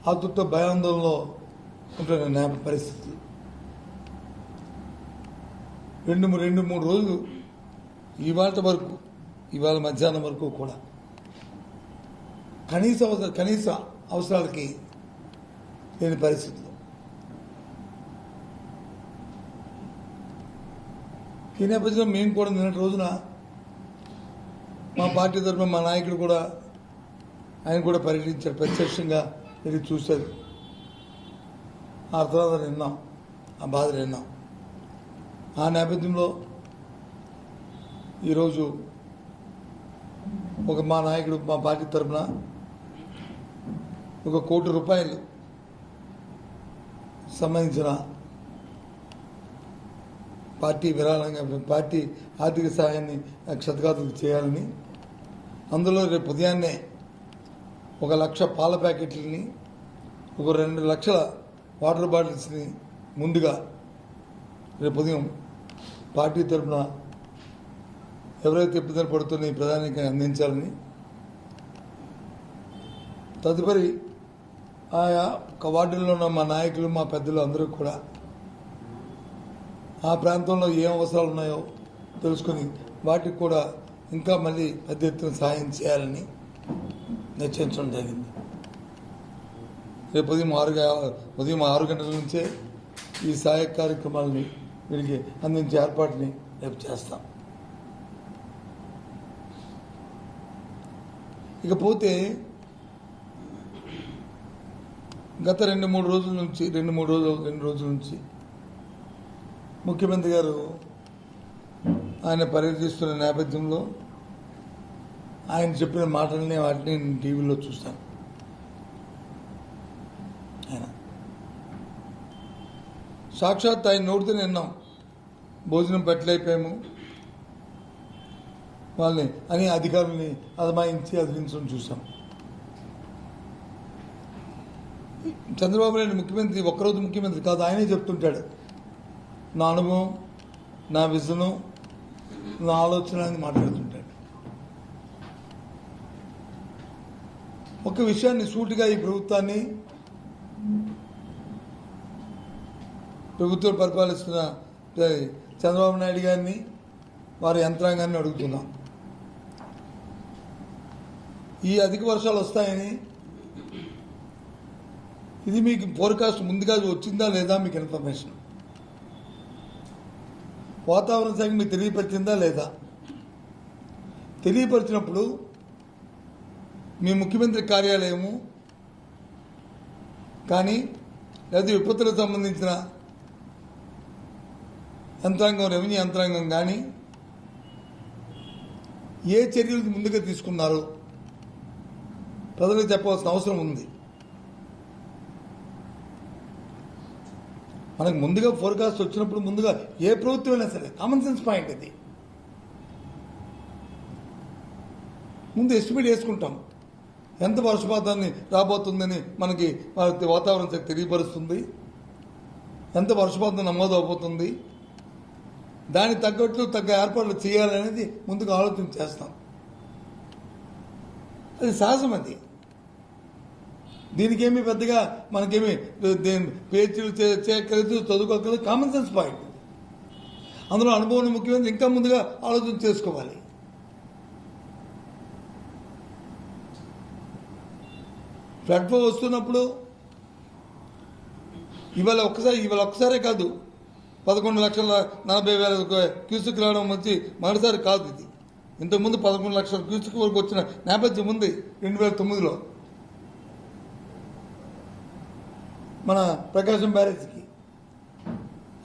ఆతృత భయాందోళనలో ఉంటున్న పరిస్థితులు. రెండు మూడు రోజులు ఇవాళ మధ్యాహ్నం వరకు కూడా కనీస అవసరాలకి లేని పరిస్థితులు. ఈ నేపథ్యంలో మేము కూడా నిన్నటి రోజున మా పార్టీ తరఫున మా నాయకుడు కూడా ఆయన కూడా పర్యటించారు, ప్రత్యక్షంగా వెళ్ళి చూశారు. ఆ తర్వాత విన్నాం, ఆ బాధలు విన్నాం. ఆ నేపథ్యంలో ఈరోజు మా నాయకుడు మా పార్టీ తరఫున ₹1 కోటి సంబంధించిన పార్టీ విరాళంగా పార్టీ ఆర్థిక సహాయాన్ని క్షతగాతులు చేయాలని, అందులో రేపు ఉదయాన్నే 1,00,000 పాల ప్యాకెట్లని 2 లక్షల వాటర్ బాటిల్స్ని ముందుగా రేపు ఉదయం పార్టీ తరఫున ఎవరైతే ఇబ్బందులు పడుతున్న ఈ ప్రధానికి అందించాలని, తదుపరి ఆయా వార్డుల్లో ఉన్న మా నాయకులు మా పెద్దలు అందరూ కూడా ఆ ప్రాంతంలో ఏం అవసరాలు ఉన్నాయో తెలుసుకొని వాటికి కూడా ఇంకా మళ్ళీ పెద్ద ఎత్తున సహాయం చేయాలని నిశ్చయించడం జరిగింది. రేపు ఉదయం 6 గంటల నుంచే ఈ సహాయక కార్యక్రమాలని వీరికి అందించే ఏర్పాటుని రేపు చేస్తాం. ఇకపోతే గత 2 రోజుల నుంచి ముఖ్యమంత్రి గారు ఆయన పర్యటిస్తున్న నేపథ్యంలో ఆయన చెప్పిన మాటల్ని వాటిని నేను టీవీలో చూస్తాను. ఆయన సాక్షాత్ ఆయన నోటితో విన్నాం, భోజనం పెట్టలేకపోయాము వాళ్ళని అని అధికారుల్ని అదిలించడం చూసాం. చంద్రబాబు నాయుడు ముఖ్యమంత్రి ఒక్కరోజు ముఖ్యమంత్రి కాదు, ఆయనే చెప్తుంటాడు, నా అనుభవం, నా విజను, నా ఆలోచన అని మాట్లాడుతుంటాడు. ఒక విషయాన్ని సూటిగా ఈ ప్రభుత్వం పరిపాలిస్తున్న చంద్రబాబు నాయుడు గారిని వారి యంత్రాంగాన్ని అడుగుతున్నాం. ఈ అధిక వర్షాలు వస్తాయని ఇది మీకు ఫోర్కాస్ట్ ముందుగా వచ్చిందా లేదా, మీకు ఇన్ఫర్మేషన్ వాతావరణ శాఖ మీకు తెలియపరిచిందా లేదా? తెలియపరిచినప్పుడు మీ ముఖ్యమంత్రి కార్యాలయము కానీ లేదా విపత్తులకు సంబంధించిన యంత్రాంగం, రెవెన్యూ యంత్రాంగం కానీ ఏ చర్యలు ముందుగా తీసుకున్నారో ప్రజలకు చెప్పవలసిన అవసరం ఉంది. మనకు ముందుగా ఫోర్కాస్ట్ వచ్చినప్పుడు ముందుగా ఏ ప్రభుత్వమైనా సరే కామన్ సెన్స్ పాయింట్ ఇది, ముందు ఎస్టిమేట్ వేసుకుంటాం. ఎంత వర్షపాతాన్ని రాబోతుందని మనకి వాతావరణ శాఖ తెలియపరుస్తుంది, ఎంత వర్షపాతం నమోదు అవబోతుంది, దానికి తగ్గ ఏర్పాట్లు చేయాలనేది ముందుగా ఆలోచన చేస్తాం. అది సహజం. అది దీనికేమి పెద్దగా మనకేమి పేచీలు చేయక్కర్లేదు, చదువుకోక్కర్లేదు, కామన్ సెన్స్ పాయింట్. అందులో అనుభవం ముఖ్యమంత్రి ఇంకా ముందుగా ఆలోచన చేసుకోవాలి. ఫ్లడ్ ఫ్లో వస్తున్నప్పుడు ఇవాళ ఒక్కసారే కాదు, 11,40,000 క్యూసెక్ రావడం వచ్చి మరోసారి కాదు. ఇది ఇంతకుముందు 11 లక్షల క్యూసెక్ వరకు వచ్చిన నేపథ్యం ఉంది 2009లో మన ప్రకాశం బ్యారేజ్కి.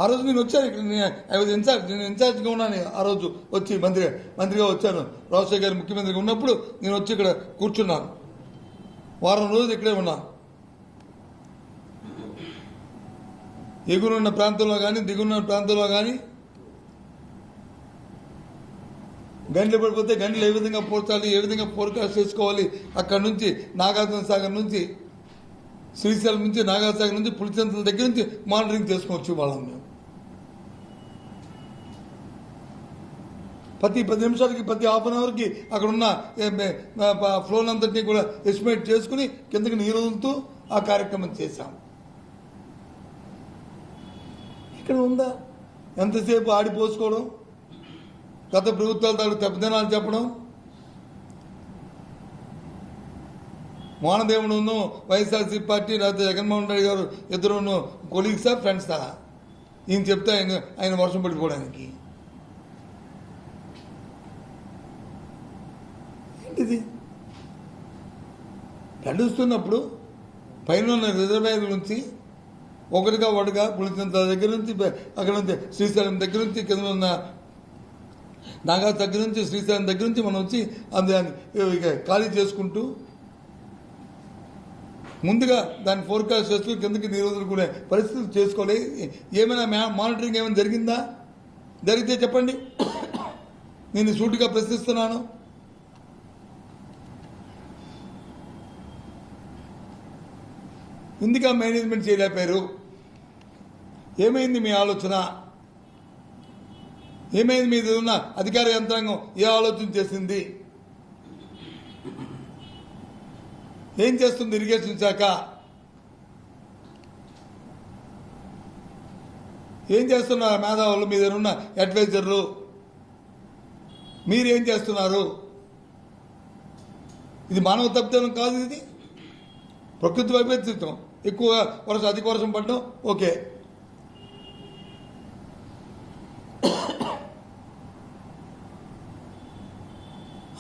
ఆ రోజు నేను వచ్చాను ఇక్కడ, నేను ఇన్ఛార్జ్గా ఉన్నాను. ఆ రోజు వచ్చి మంత్రిగా వచ్చాను. రాజశేఖర్ గారు ముఖ్యమంత్రిగా ఉన్నప్పుడు నేను వచ్చి ఇక్కడ కూర్చున్నాను. వారం రోజులు ఇక్కడే ఉన్నాను. ఎగురున్న ప్రాంతంలో కానీ దిగున్న ప్రాంతంలో కానీ గంటలు పడిపోతే గంటలు ఏ విధంగా పోర్చాలి, ఏ విధంగా ఫోర్కాస్ట్ చేసుకోవాలి, అక్కడ నుంచి నాగార్జున సాగర్ నుంచి, శ్రీశైలం నుంచి, నాగార్జున సాగర్ నుంచి, పులిచెంతల దగ్గర నుంచి మానిటరింగ్ చేసుకోవచ్చు వాళ్ళం. మేము ప్రతి 10 నిమిషాలకి ప్రతి హాఫ్ అన్ అవర్కి అక్కడ ఉన్న ఫ్లోన్ అంతటినీ కూడా ఎస్టిమేట్ చేసుకుని కిందకి నీరు వదులుతూ ఆ కార్యక్రమం చేశాం. ఇక్కడ ఉందా? ఎంతసేపు ఆడిపోసుకోవడం, గత ప్రభుత్వాల తాలూకు తప్పిదనాలు చెప్పడం. మోహనదేవుడును వైఎస్ఆర్సీ పార్టీ లేకపోతే జగన్మోహన్ రెడ్డి గారు ఇద్దరును కొలీగ్సా, ఫ్రెండ్సా? ఈయన చెప్తే ఆయన వర్షం పడిపోవడానికి ఏంటిది? నడుస్తున్నప్పుడు పైన ఉన్న రిజర్వాయర్ నుంచి ఒకటిగా పులిచింత దగ్గర నుంచి అక్కడ నుంచి శ్రీశైలం దగ్గర నుంచి కింద ఉన్న నాగా దగ్గర నుంచి శ్రీశైలం దగ్గర నుంచి మనం వచ్చి దాన్ని ఖాళీ చేసుకుంటూ ముందుగా దాన్ని ఫోర్కాస్ట్ చేస్తూ కిందకి నీరు వదులుకునే పరిస్థితులు చేసుకోవాలి. ఏమైనా మానిటరింగ్ ఏమైనా జరిగిందా? జరిగితే చెప్పండి. నేను సూటిగా ప్రశ్నిస్తున్నాను. ఎందుకు మేనేజ్మెంట్ చేయలేపారు? ఏమైంది మీ ఆలోచన? ఏమైంది మీద ఉన్న అధికార యంత్రాంగం ఏ ఆలోచన చేసింది? ఏం చేస్తుంది ఇరిగేషన్ శాఖ? ఏం చేస్తున్నారు మేధావులు? మీ దగ్గర ఉన్న అడ్వైజర్లు మీరేం చేస్తున్నారు? ఇది మానవ తప్పిదం కాదు, ఇది ప్రకృతి వైపరీత్యం. ఎక్కువ వర్షం, అధిక వర్షం పడడం ఓకే.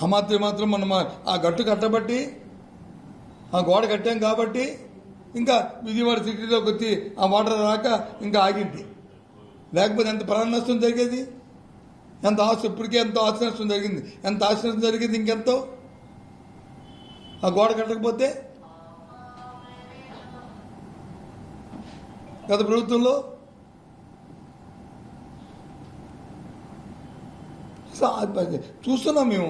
ఆ మాత్రం మనం ఆ గట్టు కట్టబట్టి, ఆ గోడ కట్టాం కాబట్టి ఇంకా విజయవాడ సిటీలోకి వచ్చి ఆ వాటర్ రాక ఇంకా ఆగింది. లేకపోతే ఎంత ప్రాణ నష్టం జరిగేది, ఎంత ఆస్తి, ఇప్పటికే ఎంతో ఆస్తి నష్టం జరిగింది. ఎంత ఆస్తి నష్టం జరిగింది ఇంకెంతో ఆ గోడ కట్టకపోతే. గత ప్రభుత్వంలో చూస్తున్నాం, మేము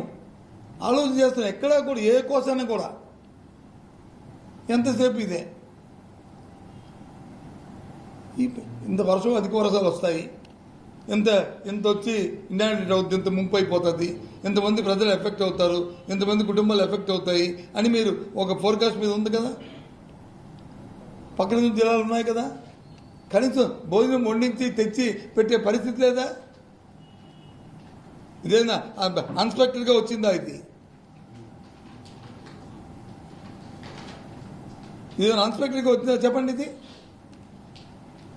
ఆలోచన చేస్తున్నాం. ఎక్కడా కూడా ఏ కోసాన్ని కూడా ఎంతసేపు ఇదే. ఇంత వర్షం, అధిక వర్షాలు వస్తాయి, ఎంత వచ్చి ఇండాంటి అవుతుంది, ఇంత ముంపు అయిపోతుంది, ఇంతమంది ప్రజలు ఎఫెక్ట్ అవుతారు, ఇంతమంది కుటుంబాలు ఎఫెక్ట్ అవుతాయి అని మీరు ఒక ఫోర్కాస్ట్ మీద ఉంది కదా. పక్కన నుంచి జిల్లాలు ఉన్నాయి కదా. కనీసం భోజనం వండించి తెచ్చి పెట్టే పరిస్థితి లేదా? ఇదేనా అన్స్పెక్టెడ్గా వచ్చిందా? ఇదేనా అన్స్పెక్టెడ్గా వచ్చిందా చెప్పండి. ఇది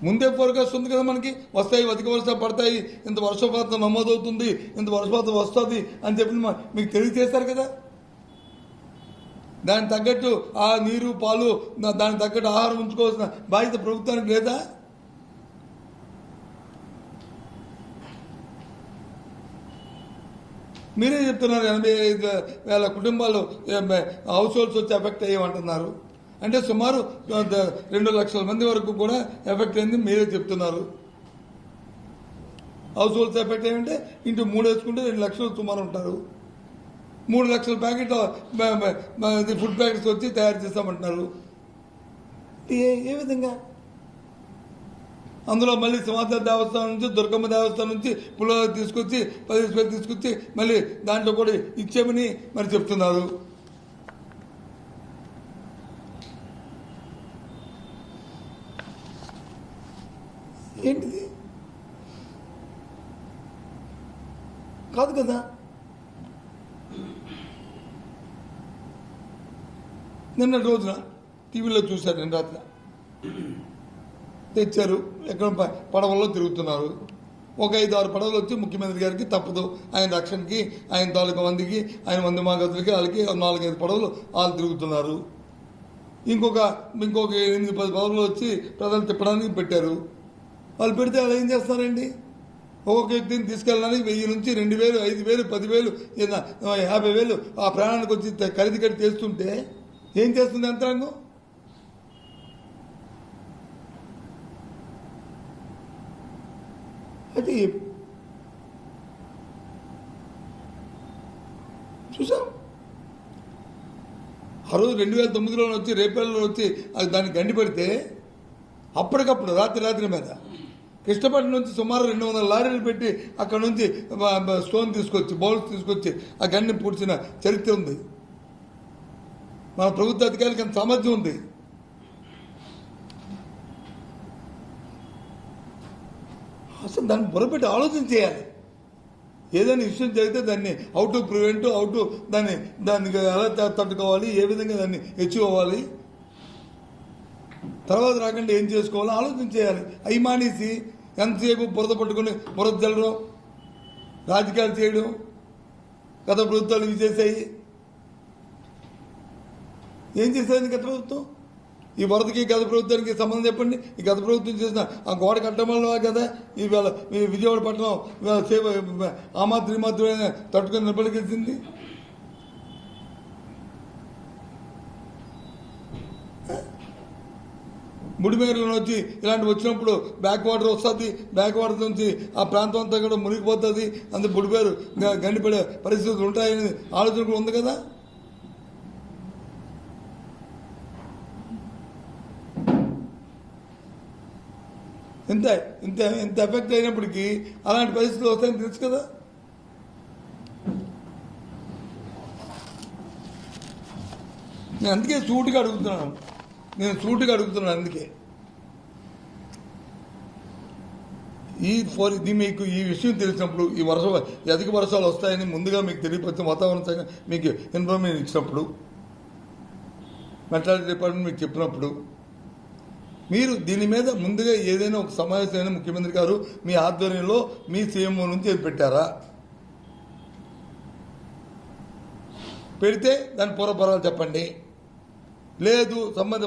ముందే ఫోర్కాస్ట్ ఉంది కదా మనకి. వస్తాయి, అధిక వర్షాలు పడతాయి, ఇంత వర్షపాతం నమోదవుతుంది, ఇంత వర్షపాతం వస్తుంది అని చెప్పి మీకు తెలియజేస్తారు కదా. దానికి తగ్గట్టు ఆ నీరు, పాలు, దానికి తగ్గట్టు ఆహారం ఉంచుకోవాల్సిన బాధ్యత ప్రభుత్వానికి లేదా? మీరే చెప్తున్నారు 85,000 కుటుంబాలు హౌస్ హోల్డ్స్ వచ్చి ఎఫెక్ట్ అయ్యేమంటున్నారు. అంటే సుమారు 2 లక్షల మంది వరకు కూడా ఎఫెక్ట్ అయింది మీరే చెప్తున్నారు. హౌస్ హోల్డ్స్ ఎఫెక్ట్ అయ్యంటే ఇంటూ 3 వేసుకుంటే 2 లక్షలు సుమారు ఉంటారు. 3 లక్షల ప్యాకెట్ ఫుడ్ ప్యాకెట్స్ వచ్చి తయారు చేస్తామంటున్నారు. ఏ విధంగా? అందులో మళ్ళీ సింహాచల దేవస్థానం నుంచి, దుర్గమ్మ దేవస్థానం నుంచి పుల్లలు తీసుకొచ్చి 10 రూపాయలు తీసుకొచ్చి మళ్ళీ దాంట్లో కూడా ఇచ్చామని మరి చెప్తున్నారు. ఏంటిది? కాదు కదా. నిన్న రోజున టీవీలో చూశారు, నిన్న రాత్రి తెచ్చారు, ఎక్కడ పడవల్లో తిరుగుతున్నారు. ఒక 5-6 పడవలు వచ్చి ముఖ్యమంత్రి గారికి తప్పదు, ఆయన రక్షణకి, ఆయన తాలూకా మందికి, ఆయన మంది మాగతులకి, వాళ్ళకి 4-5 పడవలు వాళ్ళు తిరుగుతున్నారు. ఇంకొక 8-10 పడవలు వచ్చి ప్రజలు తిప్పడానికి పెట్టారు. వాళ్ళు పెడితే వాళ్ళు ఏం చేస్తారండి? ఒక్కొక్క వ్యక్తిని తీసుకెళ్ళడానికి 1000 నుంచి 2000, 5000, 10,000, 50,000 ఆ ప్రాణానికి వచ్చి ఖరీదు కట్టి చేస్తుంటే ఏం చేస్తుంది యంత్రాంగం? అది చూసాం. ఆ రోజు 2009లో వచ్చి, రేపల్లో వచ్చి అది దాన్ని గండి పెడితే అప్పటికప్పుడు రాత్రి మీద కృష్ణపట్నం నుంచి సుమారు 200 లారీలు పెట్టి అక్కడ నుంచి స్టోన్ తీసుకొచ్చి, బౌల్స్ తీసుకొచ్చి ఆ గండిని పూడ్చిన చరిత్ర ఉంది. మన ప్రభుత్వ అధికారులకి అంత సామర్థ్యం ఉంది. అసలు దాన్ని బుర్రపెట్టి ఆలోచన చేయాలి. ఏదైనా ఇష్యూ జరిగితే దాన్ని how to prevent, how to దాన్ని ఎలా తట్టుకోవాలి, ఏ విధంగా దాన్ని అచీవ్ అవ్వాలి, తర్వాత రాకుండా ఏం చేసుకోవాలో ఆలోచన చేయాలి. అవి మానేసి ఎంతసేపు బురద పట్టుకుని బురద చల్లడం, రాజకీయాలు చేయడం, గత ప్రభుత్వాలు ఇవి చేశాయి. ఏం చేసేది గత ప్రభుత్వం? ఈ వరదకి గత ప్రభుత్వానికి సంబంధం చెప్పండి. ఈ గత ప్రభుత్వం చేసిన ఆ గోడ కట్టడం వల్ల కదా ఇవాళ ఈ విజయవాడ పట్టణం ఇవాళ ఆ మాత్రమే తట్టుకుని నిలబడికెళ్తుంది. ముడిమేరులో వచ్చి ఇలాంటి వచ్చినప్పుడు బ్యాక్ వాటర్ వస్తుంది, బ్యాక్ వాటర్ నుంచి ఆ ప్రాంతం అంతా కూడా మునిగిపోతుంది, అందుకు ముడిమేరు గండిపడే పరిస్థితులు ఉంటాయని ఆలోచన కూడా ఉంది కదా. ఇంత ఇంత ఇంత ఎఫెక్ట్ అయినప్పటికీ అలాంటి పరిస్థితులు వస్తాయని తెలుసు కదా. నేను అందుకే సూటిగా అడుగుతున్నాను, అందుకే మీకు ఈ విషయం తెలిసినప్పుడు, ఈ అధిక వర్షాలు వస్తాయని ముందుగా మీకు తెలియపరిచిన వాతావరణ శాఖ మీకు ఇన్ఫర్మేషన్ ఇచ్చినప్పుడు, మెట్రాలజీ డిపార్ట్మెంట్ మీకు చెప్పినప్పుడు, మీరు దీని మీద ముందుగా ఏదైనా ఒక సమావేశమైన ముఖ్యమంత్రి గారు మీ ఆధ్వర్యంలో మీ సీఎంఓ నుంచి పెట్టారా? పెడితే దాని పూర్వపరాలు చెప్పండి. లేదు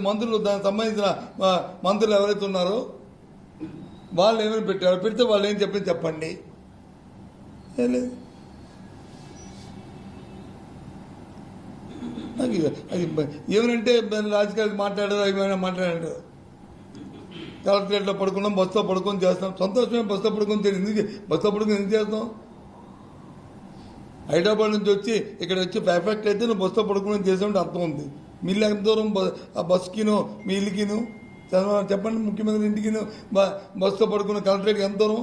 మంత్రులు, దానికి సంబంధించిన మంత్రులు ఎవరైతే ఉన్నారో వాళ్ళు ఏమైనా పెట్టారో, పెడితే వాళ్ళు ఏం చెప్పండి. లేదు అది ఏమనంటే రాజకీయాలు మాట్లాడారు, ఏమైనా మాట్లాడారు. కలెక్టరేట్లో పడుకున్నాం, బస్సులో పడుకొని చేస్తాం, సంతోషమే. బస్సులో పడుకొని ఎందుకు చేస్తాం? హైదరాబాద్ నుంచి వచ్చి ఇక్కడ వచ్చి పర్ఫెక్ట్ అయితే నువ్వు బస్సులో పడుకుని చేసామంటే అర్థం ఉంది. మీ ఇల్లు ఎంత దూరం ఆ బస్సుకిను మీ ఇల్లుకిను చెప్పండి. ముఖ్యమంత్రి ఇంటికిను బస్సులో పడుకున్న కలెక్టరేట్కి ఎంత దూరం?